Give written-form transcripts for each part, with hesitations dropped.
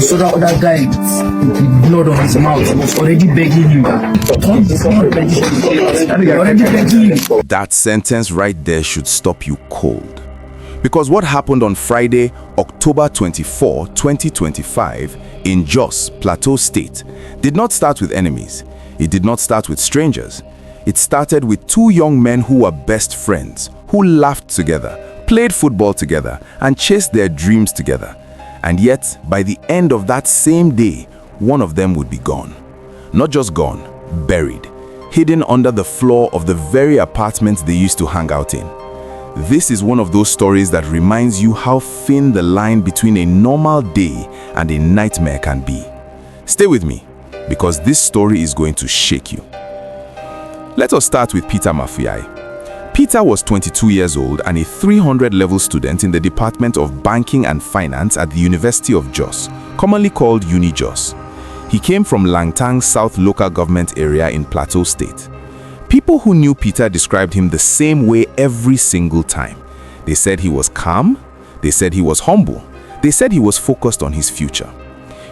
So that other guy with blood on his mouth was already begging him. That sentence right there should stop you cold. Because what happened on Friday, October 24, 2025, in Jos, Plateau State, did not start with enemies. It did not start with strangers. It started with two young men who were best friends, who laughed together, played football together, and chased their dreams together. And yet, by the end of that same day, one of them would be gone. Not just gone, buried, hidden under the floor of the very apartment they used to hang out in. This is one of those stories that reminds you how thin the line between a normal day and a nightmare can be. Stay with me, because this story is going to shake you. Let us start with Peter Mafuyai. Peter was 22 years old and a 300-level student in the Department of Banking and Finance at the University of Jos, commonly called Jos. He came from Langtang South local government area in Plateau State. People who knew Peter described him the same way every single time. They said he was calm, they said he was humble, they said he was focused on his future.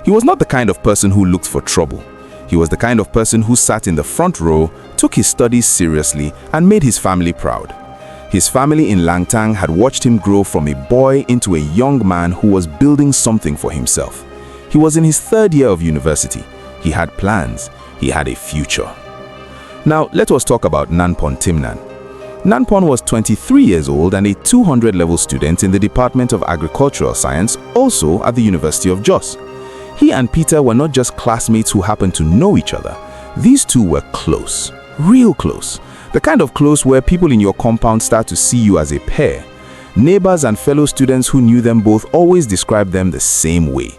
He was not the kind of person who looked for trouble. He was the kind of person who sat in the front row, took his studies seriously, and made his family proud. His family in Langtang had watched him grow from a boy into a young man who was building something for himself. He was in his third year of university. He had plans. He had a future. Now, let us talk about Nanpon Timnan. Nanpon was 23 years old and a 200-level student in the Department of Agricultural Science, also at the University of Jos. He and Peter were not just classmates who happened to know each other. These two were close, real close. The kind of close where people in your compound start to see you as a pair. Neighbors and fellow students who knew them both always described them the same way.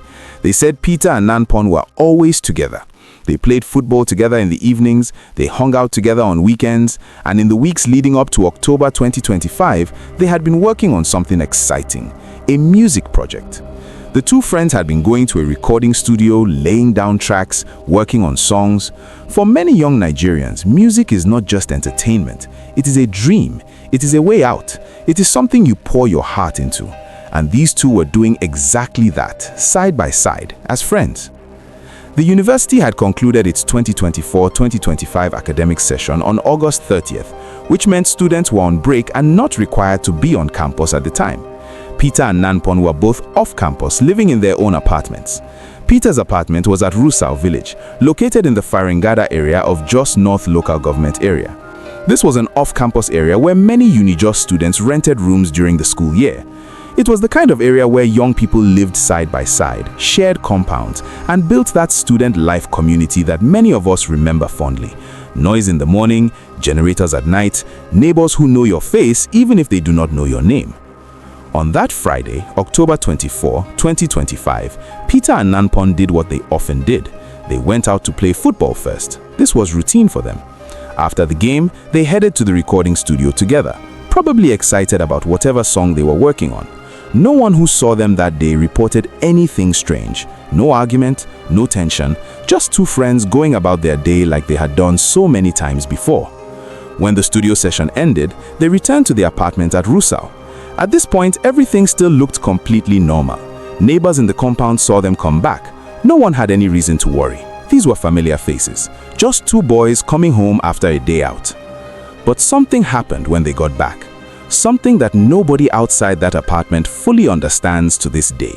They said Peter and Nanpon were always together. They played football together in the evenings, they hung out together on weekends, and in the weeks leading up to October 2025, they had been working on something exciting, a music project. The two friends had been going to a recording studio, laying down tracks, working on songs. For many young Nigerians, music is not just entertainment. It is a dream. It is a way out. It is something you pour your heart into. And these two were doing exactly that, side by side, as friends. The university had concluded its 2024-2025 academic session on August 30th, which meant students were on break and not required to be on campus at the time. Peter and Nanpon were both off campus, living in their own apartments. Peter's apartment was at Rusau Village, located in the Faringada area of Jos North local government area. This was an off-campus area where many UniJos students rented rooms during the school year. It was the kind of area where young people lived side by side, shared compounds, and built that student life community that many of us remember fondly. Noise in the morning, generators at night, neighbors who know your face even if they do not know your name. On that Friday, October 24, 2025, Peter and Nanpon did what they often did. They went out to play football first. This was routine for them. After the game, they headed to the recording studio together, probably excited about whatever song they were working on. No one who saw them that day reported anything strange. No argument, no tension, just two friends going about their day like they had done so many times before. When the studio session ended, they returned to the apartment at Rusau. At this point, everything still looked completely normal. Neighbors in the compound saw them come back. No one had any reason to worry. These were familiar faces, just two boys coming home after a day out. But something happened when they got back. Something that nobody outside that apartment fully understands to this day.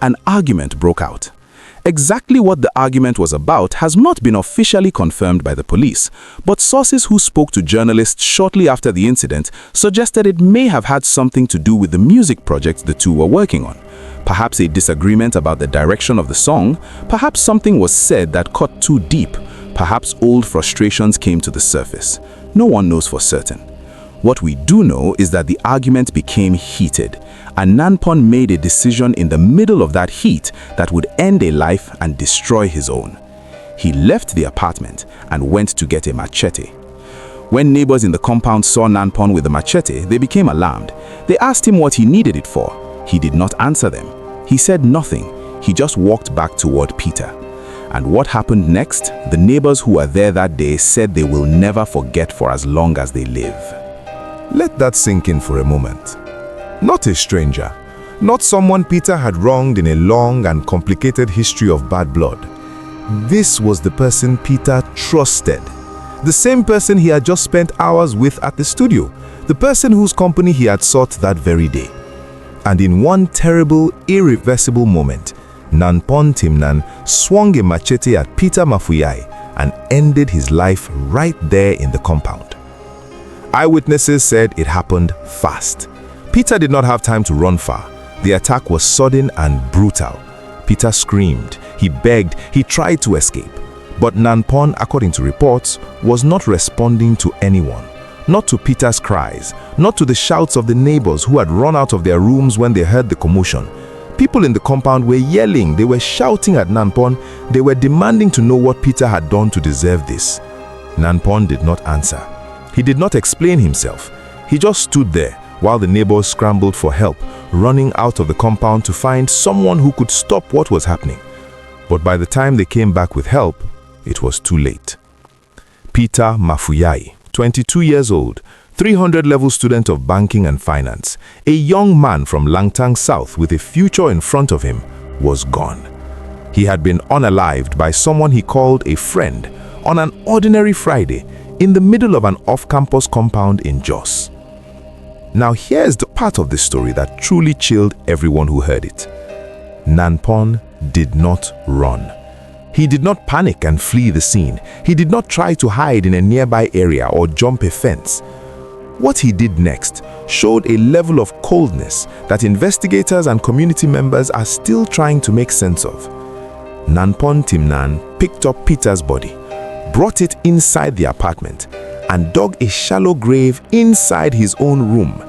An argument broke out. Exactly what the argument was about has not been officially confirmed by the police, but sources who spoke to journalists shortly after the incident suggested it may have had something to do with the music project the two were working on. Perhaps a disagreement about the direction of the song, perhaps something was said that cut too deep, perhaps old frustrations came to the surface. No one knows for certain. What we do know is that the argument became heated, and Nanpon made a decision in the middle of that heat that would end a life and destroy his own. He left the apartment and went to get a machete. When neighbors in the compound saw Nanpon with the machete, they became alarmed. They asked him what he needed it for. He did not answer them. He said nothing. He just walked back toward Peter. And what happened next, the neighbors who were there that day said they will never forget for as long as they live. Let that sink in for a moment. Not a stranger, Not someone Peter had wronged in a long and complicated history of bad blood. This was the person Peter trusted. The same person he had just spent hours with at the studio. The person whose company he had sought that very day. And in one terrible, irreversible moment, Nanpon Timnan swung a machete at Peter Mafuyai and ended his life right there in the compound. Eyewitnesses said it happened fast. Peter did not have time to run far. The attack was sudden and brutal. Peter screamed, he begged, he tried to escape. But Nanpon, according to reports, was not responding to anyone. Not to Peter's cries, not to the shouts of the neighbors who had run out of their rooms when they heard the commotion. People in the compound were yelling, they were shouting at Nanpon, they were demanding to know what Peter had done to deserve this. Nanpon did not answer. He did not explain himself. He just stood there while the neighbors scrambled for help, running out of the compound to find someone who could stop what was happening. But by the time they came back with help, it was too late. Peter Mafuyai, 22 years old, 300-level student of banking and finance, a young man from Langtang South with a future in front of him, was gone. He had been unalived by someone he called a friend on an ordinary Friday in the middle of an off-campus compound in Jos. Now here's the part of the story that truly chilled everyone who heard it. Nanpon did not run. He did not panic and flee the scene. He did not try to hide in a nearby area or jump a fence. What he did next showed a level of coldness that investigators and community members are still trying to make sense of. Nanpon Timnan picked up Peter's body, brought it inside the apartment, and dug a shallow grave inside his own room.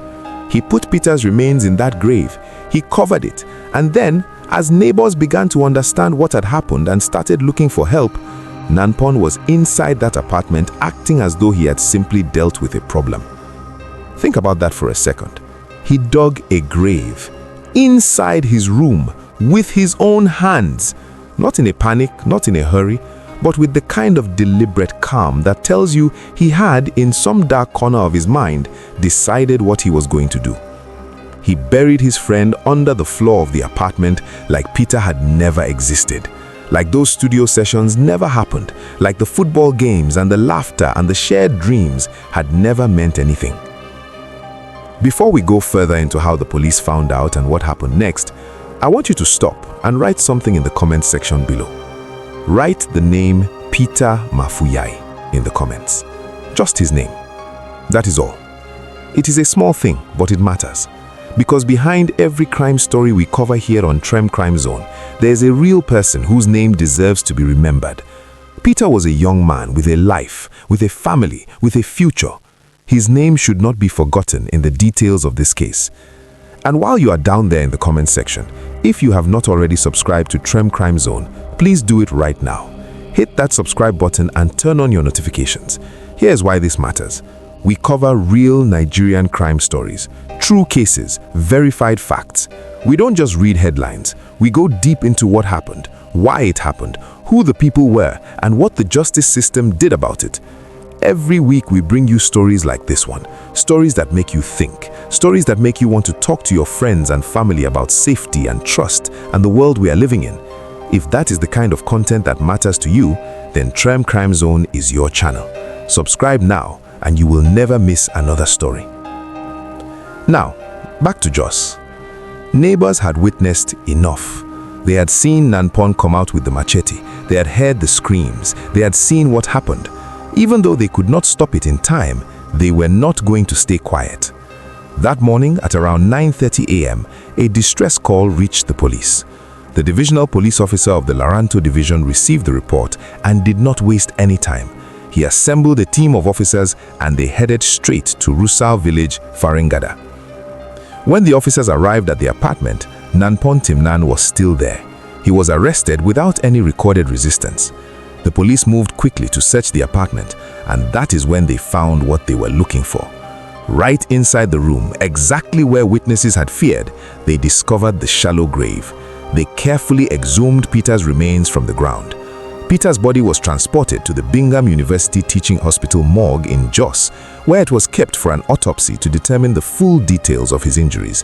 He put Peter's remains in that grave. He covered it, and then, as neighbors began to understand what had happened and started looking for help, Nanpon was inside that apartment acting as though he had simply dealt with a problem. Think about that for a second. He dug a grave inside his room with his own hands, not in a panic, not in a hurry, but with the kind of deliberate calm that tells you he had, in some dark corner of his mind, decided what he was going to do. He buried his friend under the floor of the apartment like Peter had never existed, like those studio sessions never happened, like the football games and the laughter and the shared dreams had never meant anything. Before we go further into how the police found out and what happened next, I want you to stop and write something in the comment section below. Write the name Peter Mafuyai in the comments. Just his name. That is all. It is a small thing, but it matters. Because behind every crime story we cover here on Trem Crime Zone, there is a real person whose name deserves to be remembered. Peter was a young man with a life, with a family, with a future. His name should not be forgotten in the details of this case. And while you are down there in the comment section, if you have not already subscribed to Trem Crime Zone, please do it right now. Hit that subscribe button and turn on your notifications. Here's why this matters. We cover real Nigerian crime stories, true cases, verified facts. We don't just read headlines. We go deep into what happened, why it happened, who the people were, and what the justice system did about it. Every week we bring you stories like this one, stories that make you think, stories that make you want to talk to your friends and family about safety and trust and the world we are living in. If that is the kind of content that matters to you, then Trem Crime Zone is your channel. Subscribe now and you will never miss another story. Now, back to Jos. Neighbors had witnessed enough. They had seen Nanpon come out with the machete. They had heard the screams. They had seen what happened. Even though they could not stop it in time, they were not going to stay quiet. That morning at around 9:30 a.m., a distress call reached the police. The divisional police officer of the Laranto division received the report and did not waste any time. He assembled a team of officers and they headed straight to Rusau Village, Faringada. When the officers arrived at the apartment, Nanpon Timnan was still there. He was arrested without any recorded resistance. The police moved quickly to search the apartment, and that is when they found what they were looking for. Right inside the room, exactly where witnesses had feared, they discovered the shallow grave. They carefully exhumed Peter's remains from the ground. Peter's body was transported to the Bingham University Teaching Hospital morgue in Jos, where it was kept for an autopsy to determine the full details of his injuries.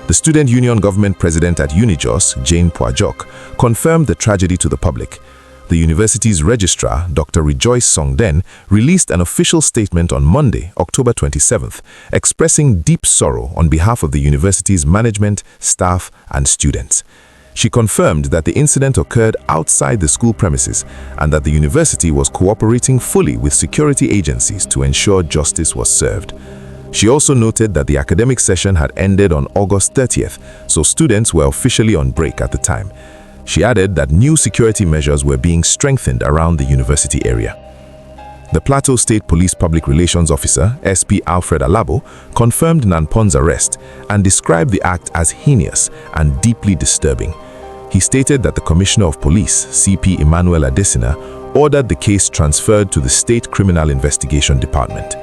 The Student Union Government President at Jos, Jane Puajok, confirmed the tragedy to the public. The university's registrar, Dr. Rejoice Songden, released an official statement on Monday, October 27th, expressing deep sorrow on behalf of the university's management, staff, and students. She confirmed that the incident occurred outside the school premises and that the university was cooperating fully with security agencies to ensure justice was served. She also noted that the academic session had ended on August 30th, so students were officially on break at the time. She added that new security measures were being strengthened around the university area. The Plateau State Police Public Relations Officer, SP Alfred Alabo, confirmed Nanpon's arrest and described the act as heinous and deeply disturbing. He stated that the Commissioner of Police, CP Emmanuel Adesina, ordered the case transferred to the State Criminal Investigation Department.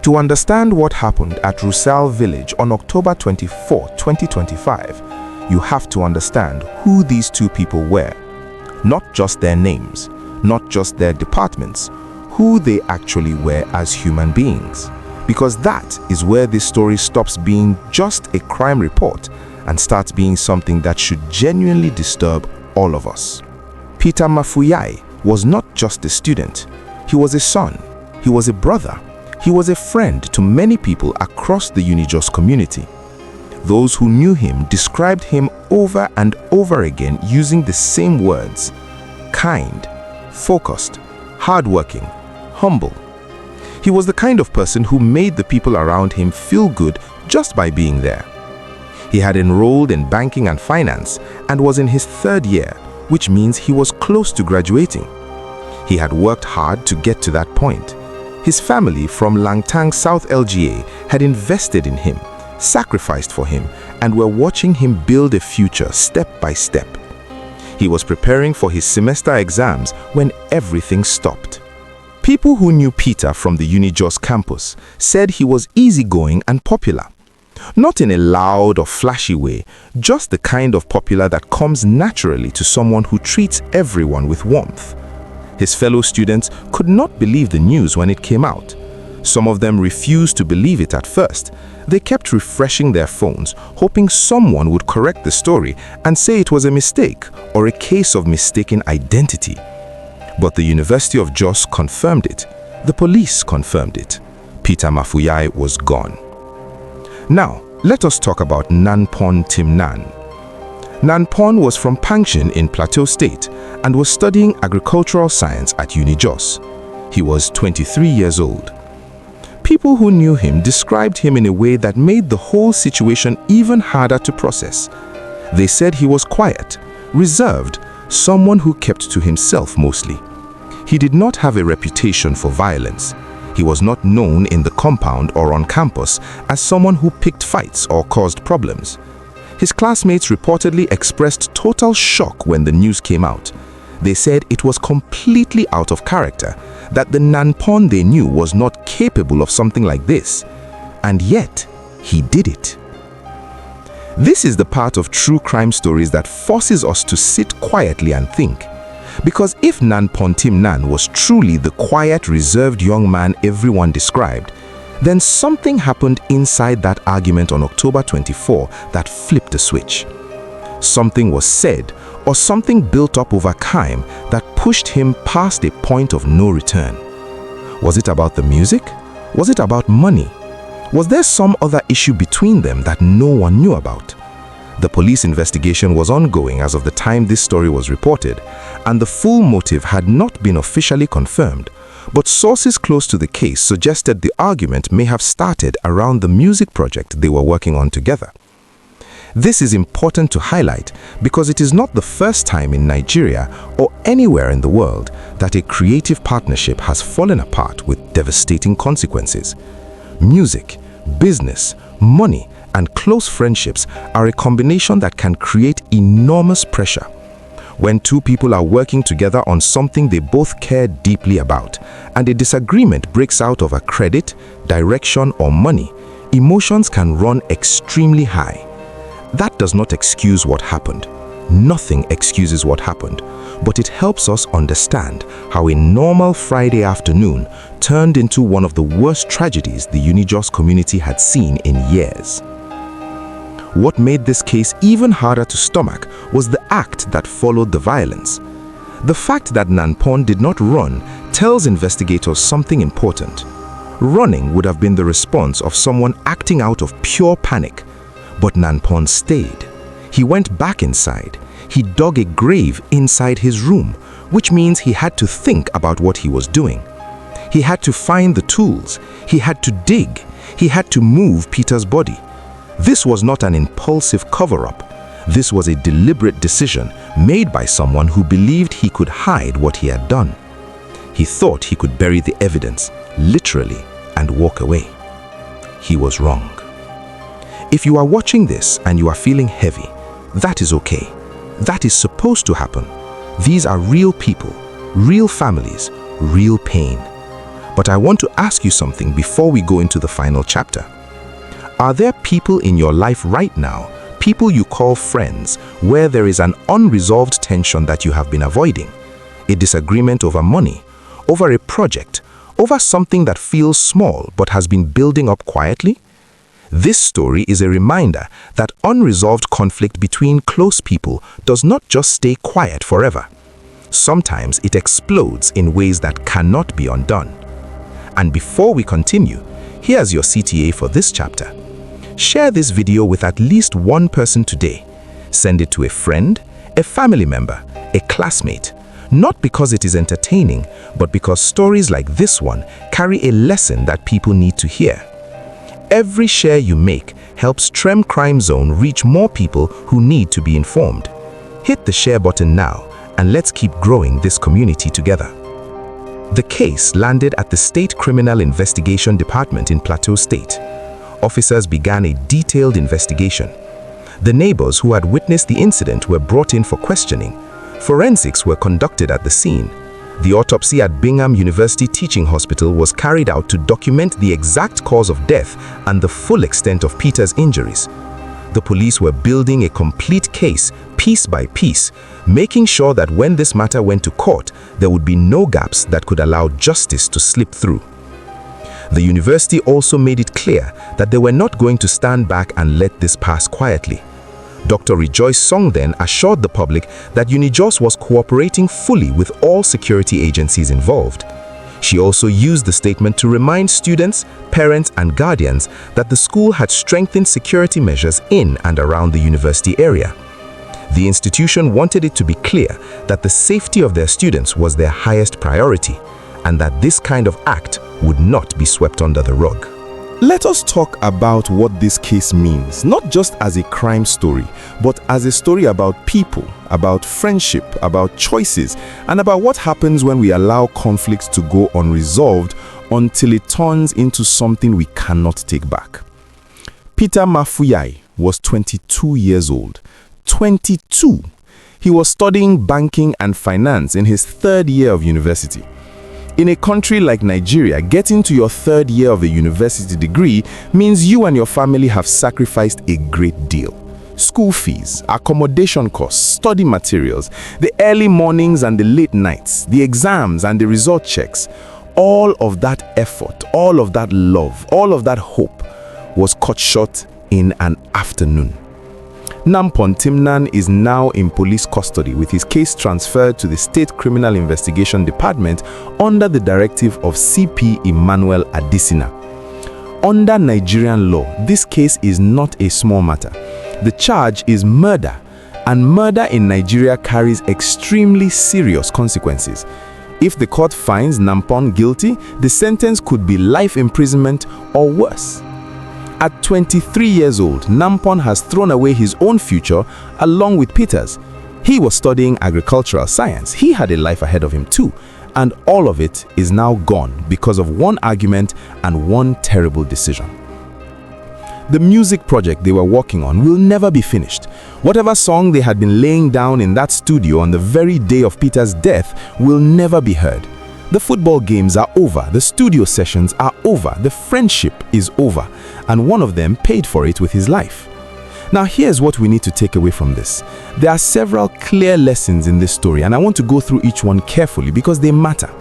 To understand what happened at Rusau Village on October 24, 2025, you have to understand who these two people were. Not just their names, not just their departments, who they actually were as human beings. Because that is where this story stops being just a crime report and starts being something that should genuinely disturb all of us. Peter Mafuyai was not just a student. He was a son. He was a brother. He was a friend to many people across the Jos community. Those who knew him described him over and over again using the same words: kind, focused, hardworking, humble. He was the kind of person who made the people around him feel good just by being there. He had enrolled in banking and finance and was in his 3rd year, which means he was close to graduating. He had worked hard to get to that point. His family from Langtang, South LGA had invested in him, sacrificed for him, and were watching him build a future step by step. He was preparing for his semester exams when everything stopped. People who knew Peter from the Jos campus said he was easygoing and popular. Not in a loud or flashy way, just the kind of popular that comes naturally to someone who treats everyone with warmth. His fellow students could not believe the news when it came out. Some of them refused to believe it at first. They kept refreshing their phones, hoping someone would correct the story and say it was a mistake or a case of mistaken identity. But the University of Jos confirmed it. The police confirmed it. Peter Mafuyai was gone. Now, let us talk about Nanpon Timnan. Nanpon was from Pangshin in Plateau State and was studying agricultural science at Jos. He was 23 years old. People who knew him described him in a way that made the whole situation even harder to process. They said he was quiet, reserved, someone who kept to himself mostly. He did not have a reputation for violence. He was not known in the compound or on campus as someone who picked fights or caused problems. His classmates reportedly expressed total shock when the news came out. They said it was completely out of character, that the Nanpon they knew was not capable of something like this. And yet, he did it. This is the part of true crime stories that forces us to sit quietly and think. Because if Nanpon Timnan was truly the quiet, reserved young man everyone described, then something happened inside that argument on October 24 that flipped the switch. Something was said or something built up over time that pushed him past a point of no return. Was it about the music? Was it about money? Was there some other issue between them that no one knew about? The police investigation was ongoing as of the time this story was reported, and the full motive had not been officially confirmed. But sources close to the case suggested the argument may have started around the music project they were working on together. This is important to highlight because it is not the first time in Nigeria or anywhere in the world that a creative partnership has fallen apart with devastating consequences. Music, business, money, and close friendships are a combination that can create enormous pressure. When two people are working together on something they both care deeply about, and a disagreement breaks out over credit, direction, or money, emotions can run extremely high. That does not excuse what happened. Nothing excuses what happened, but it helps us understand how a normal Friday afternoon turned into one of the worst tragedies the Jos community had seen in years. What made this case even harder to stomach was the act that followed the violence. The fact that Nanpon did not run tells investigators something important. Running would have been the response of someone acting out of pure panic. But Nanpon stayed. He went back inside. He dug a grave inside his room, which means he had to think about what he was doing. He had to find the tools. He had to dig. He had to move Peter's body. This was not an impulsive cover-up. This was a deliberate decision made by someone who believed he could hide what he had done. He thought he could bury the evidence, literally, and walk away. He was wrong. If you are watching this and you are feeling heavy, that is okay. That is supposed to happen. These are real people, real families, real pain. But I want to ask you something before we go into the final chapter. Are there people in your life right now, people you call friends, where there is an unresolved tension that you have been avoiding? A disagreement over money, over a project, over something that feels small but has been building up quietly? This story is a reminder that unresolved conflict between close people does not just stay quiet forever. Sometimes it explodes in ways that cannot be undone. And before we continue, here's your CTA for this chapter. Share this video with at least one person today. Send it to a friend, a family member, a classmate. Not because it is entertaining, but because stories like this one carry a lesson that people need to hear. Every share you make helps Trem Crime Zone reach more people who need to be informed. Hit the share button now and let's keep growing this community together. The case landed at the State Criminal Investigation Department in Plateau State. Officers began a detailed investigation. The neighbors who had witnessed the incident were brought in for questioning. Forensics were conducted at the scene. The autopsy at Bingham University Teaching Hospital was carried out to document the exact cause of death and the full extent of Peter's injuries. The police were building a complete case, piece by piece, making sure that when this matter went to court, there would be no gaps that could allow justice to slip through. The university also made it clear that they were not going to stand back and let this pass quietly. Dr. Rejoice Song then assured the public that UniJos was cooperating fully with all security agencies involved. She also used the statement to remind students, parents, and guardians that the school had strengthened security measures in and around the university area. The institution wanted it to be clear that the safety of their students was their highest priority, and that this kind of act would not be swept under the rug. Let us talk about what this case means, not just as a crime story, but as a story about people, about friendship, about choices, and about what happens when we allow conflicts to go unresolved until it turns into something we cannot take back. Peter Mafuyai was 22 years old. 22! He was studying banking and finance in his third year of university. In a country like Nigeria, getting to your third year of a university degree means you and your family have sacrificed a great deal. School fees, accommodation costs, study materials, the early mornings and the late nights, the exams and the result checks, all of that effort, all of that love, all of that hope was cut short in an afternoon. Nanpon Timnan is now in police custody with his case transferred to the State Criminal Investigation Department under the directive of CP Emmanuel Adesina. Under Nigerian law, this case is not a small matter. The charge is murder, and murder in Nigeria carries extremely serious consequences. If the court finds Nanpon guilty, the sentence could be life imprisonment or worse. At 23 years old, Nanpon has thrown away his own future along with Peter's. He was studying agricultural science. He had a life ahead of him too. And all of it is now gone because of one argument and one terrible decision. The music project they were working on will never be finished. Whatever song they had been laying down in that studio on the very day of Peter's death will never be heard. The football games are over, the studio sessions are over, the friendship is over, and one of them paid for it with his life. Now here's what we need to take away from this. There are several clear lessons in this story, and I want to go through each one carefully because they matter.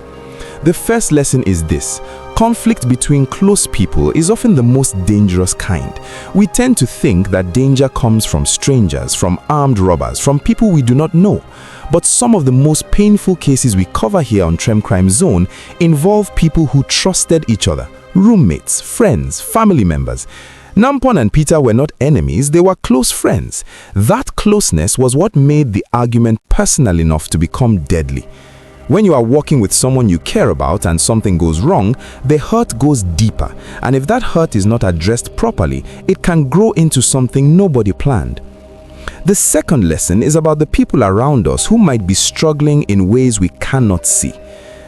The first lesson is this: Conflict between close people is often the most dangerous kind. We tend to think that danger comes from strangers, from armed robbers, from people we do not know. But some of the most painful cases we cover here on Trem Crime Zone involve people who trusted each other, roommates, friends, family members. Nanpon and Peter were not enemies, they were close friends. That closeness was what made the argument personal enough to become deadly. When you are walking with someone you care about and something goes wrong, the hurt goes deeper. And if that hurt is not addressed properly, it can grow into something nobody planned. The second lesson is about the people around us who might be struggling in ways we cannot see.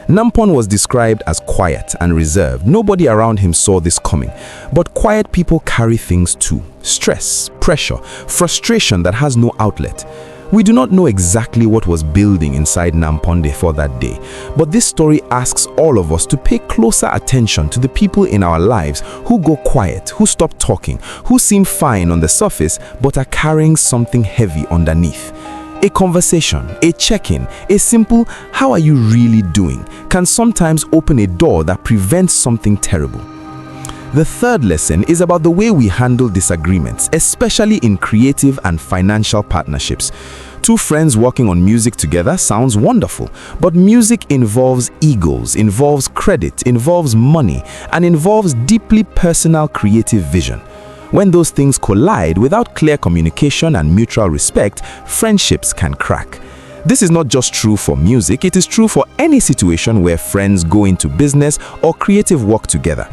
Nanpon was described as quiet and reserved. Nobody around him saw this coming. But quiet people carry things too. Stress, pressure, frustration that has no outlet. We do not know exactly what was building inside Nanpon for that day, but this story asks all of us to pay closer attention to the people in our lives who go quiet, who stop talking, who seem fine on the surface but are carrying something heavy underneath. A conversation, a check-in, a simple "how are you really doing" can sometimes open a door that prevents something terrible. The third lesson is about the way we handle disagreements, especially in creative and financial partnerships. Two friends working on music together sounds wonderful, but music involves egos, involves credit, involves money, and involves deeply personal creative vision. When those things collide without clear communication and mutual respect, friendships can crack. This is not just true for music, it is true for any situation where friends go into business or creative work together.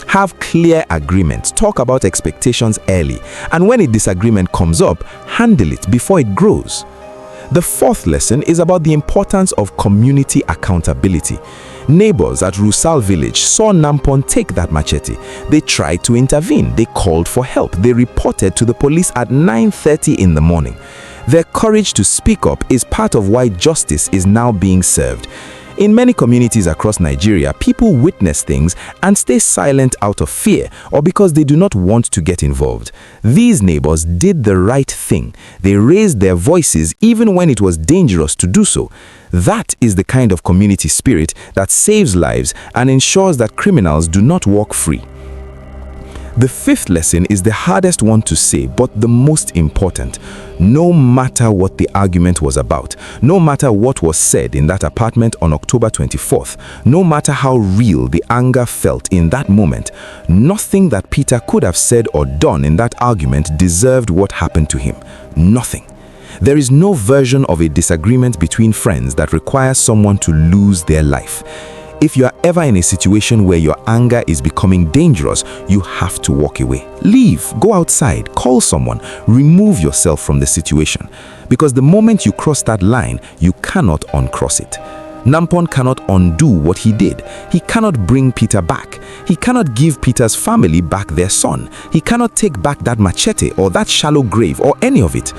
Have clear agreements, talk about expectations early, and when a disagreement comes up, handle it before it grows. The fourth lesson is about the importance of community accountability. Neighbors at Rusau Village saw Nanpon take that machete. They tried to intervene, they called for help, they reported to the police at 9:30 in the morning. Their courage to speak up is part of why justice is now being served. In many communities across Nigeria, people witness things and stay silent out of fear or because they do not want to get involved. These neighbors did the right thing. They raised their voices even when it was dangerous to do so. That is the kind of community spirit that saves lives and ensures that criminals do not walk free. The fifth lesson is the hardest one to say, but the most important. No matter what the argument was about, no matter what was said in that apartment on October 24th, no matter how real the anger felt in that moment, nothing that Peter could have said or done in that argument deserved what happened to him. Nothing. There is no version of a disagreement between friends that requires someone to lose their life. If you are ever in a situation where your anger is becoming dangerous, you have to walk away. Leave, go outside, call someone, remove yourself from the situation. Because the moment you cross that line, you cannot uncross it. Nanpon cannot undo what he did. He cannot bring Peter back. He cannot give Peter's family back their son. He cannot take back that machete or that shallow grave or any of it.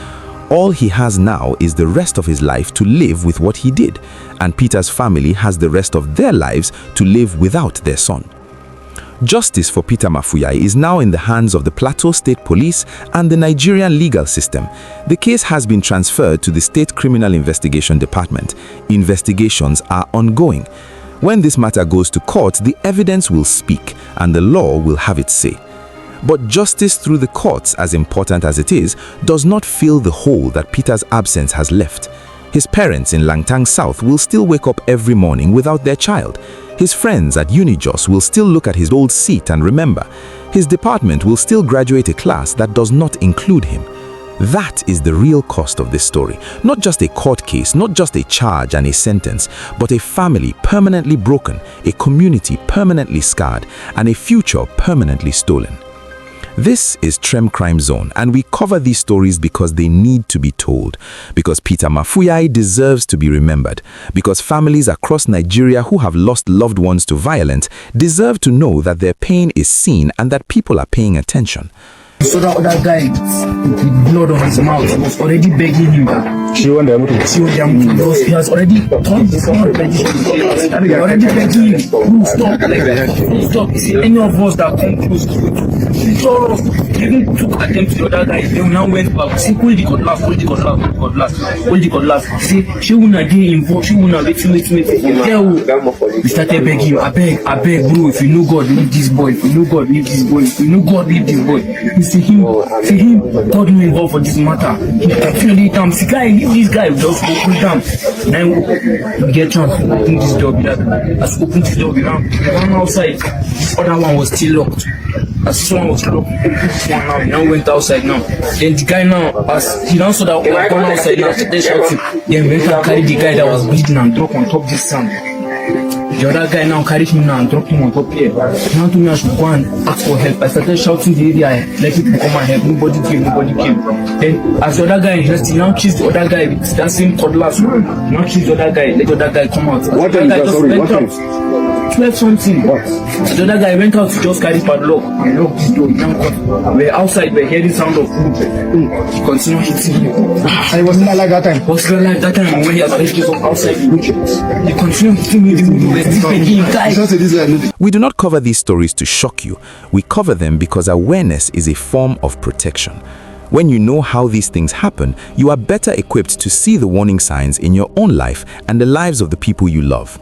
All he has now is the rest of his life to live with what he did, and Peter's family has the rest of their lives to live without their son. Justice for Peter Mafuyai is now in the hands of the Plateau State Police and the Nigerian legal system. The case has been transferred to the State Criminal Investigation Department. Investigations are ongoing. When this matter goes to court, the evidence will speak and the law will have its say. But justice through the courts, as important as it is, does not fill the hole that Peter's absence has left. His parents in Langtang South will still wake up every morning without their child. His friends at Jos will still look at his old seat and remember. His department will still graduate a class that does not include him. That is the real cost of this story. Not just a court case, not just a charge and a sentence, but a family permanently broken, a community permanently scarred, and a future permanently stolen. This is Trem Crime Zone, and we cover these stories because they need to be told, because Peter Mafuyai deserves to be remembered, because families across Nigeria who have lost loved ones to violence deserve to know that their pain is seen and that people are paying attention. So that other guy with blood on his mouth was already begging him that he has already turned his blood. He already begging him, stop, stop. See, any of us that come close to They even took attempt to the other guy. They now went back. Say, hold the cutlass. Say, she will not get involved. She will not wait. We started begging him, I beg, bro, if you know God, leave this boy. If you know God, leave this boy. If you know God, leave this boy. You see him, God no involved for this matter. He definitely damn. See, guy, leave this guy, just open down. Now we get chance to open this door. As we open this door, we ran outside. This other one was still locked. As this one was locked, this one now went outside now. Then the guy now, as he now saw that we were going outside now, they shouting. Then went and carried the guy that was bleeding and drop on top this sand. The other guy now carried him now and dropped him on top here. Now told me I should go and ask for help. I started shouting the area, let people come and help. Nobody came. Then as the other guy he now chased the other guy with that same cutlass. Now chased the other guy, let the other guy come out. What time is that? 12 something. What? The other guy went out to just carry padlock and lock this door. We're outside, we're hearing sound of food. He continued hitting him. I was not like that time. Was not like that time when he has already come outside. He continued hitting me. We do not cover these stories to shock you. We cover them because awareness is a form of protection. When you know how these things happen, you are better equipped to see the warning signs in your own life and the lives of the people you love.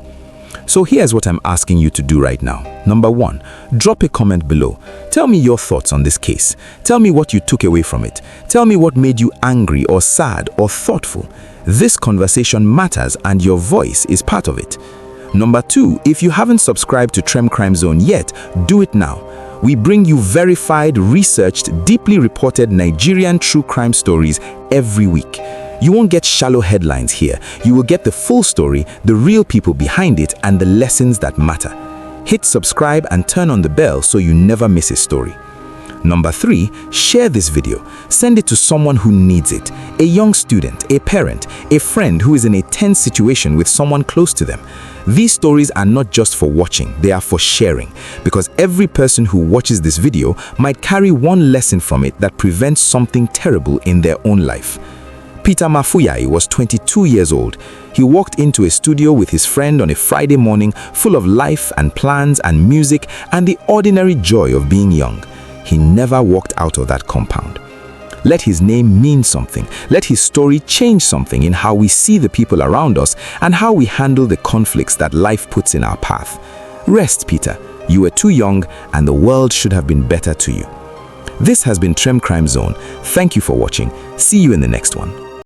So here's what I'm asking you to do right now. Number 1, drop a comment below. Tell me your thoughts on this case. Tell me what you took away from it. Tell me what made you angry or sad or thoughtful. This conversation matters and your voice is part of it. Number 2, if you haven't subscribed to Trem Crime Zone yet, do it now. We bring you verified, researched, deeply reported Nigerian true crime stories every week. You won't get shallow headlines here. You will get the full story, the real people behind it, and the lessons that matter. Hit subscribe and turn on the bell so you never miss a story. Number 3, share this video. Send it to someone who needs it. A young student, a parent, a friend who is in a tense situation with someone close to them. These stories are not just for watching, they are for sharing. Because every person who watches this video might carry one lesson from it that prevents something terrible in their own life. Peter Mafuyai was 22 years old. He walked into a studio with his friend on a Friday morning full of life and plans and music and the ordinary joy of being young. He never walked out of that compound. Let his name mean something. Let his story change something in how we see the people around us and how we handle the conflicts that life puts in our path. Rest, Peter. You were too young and the world should have been better to you. This has been Trem Crime Zone. Thank you for watching. See you in the next one.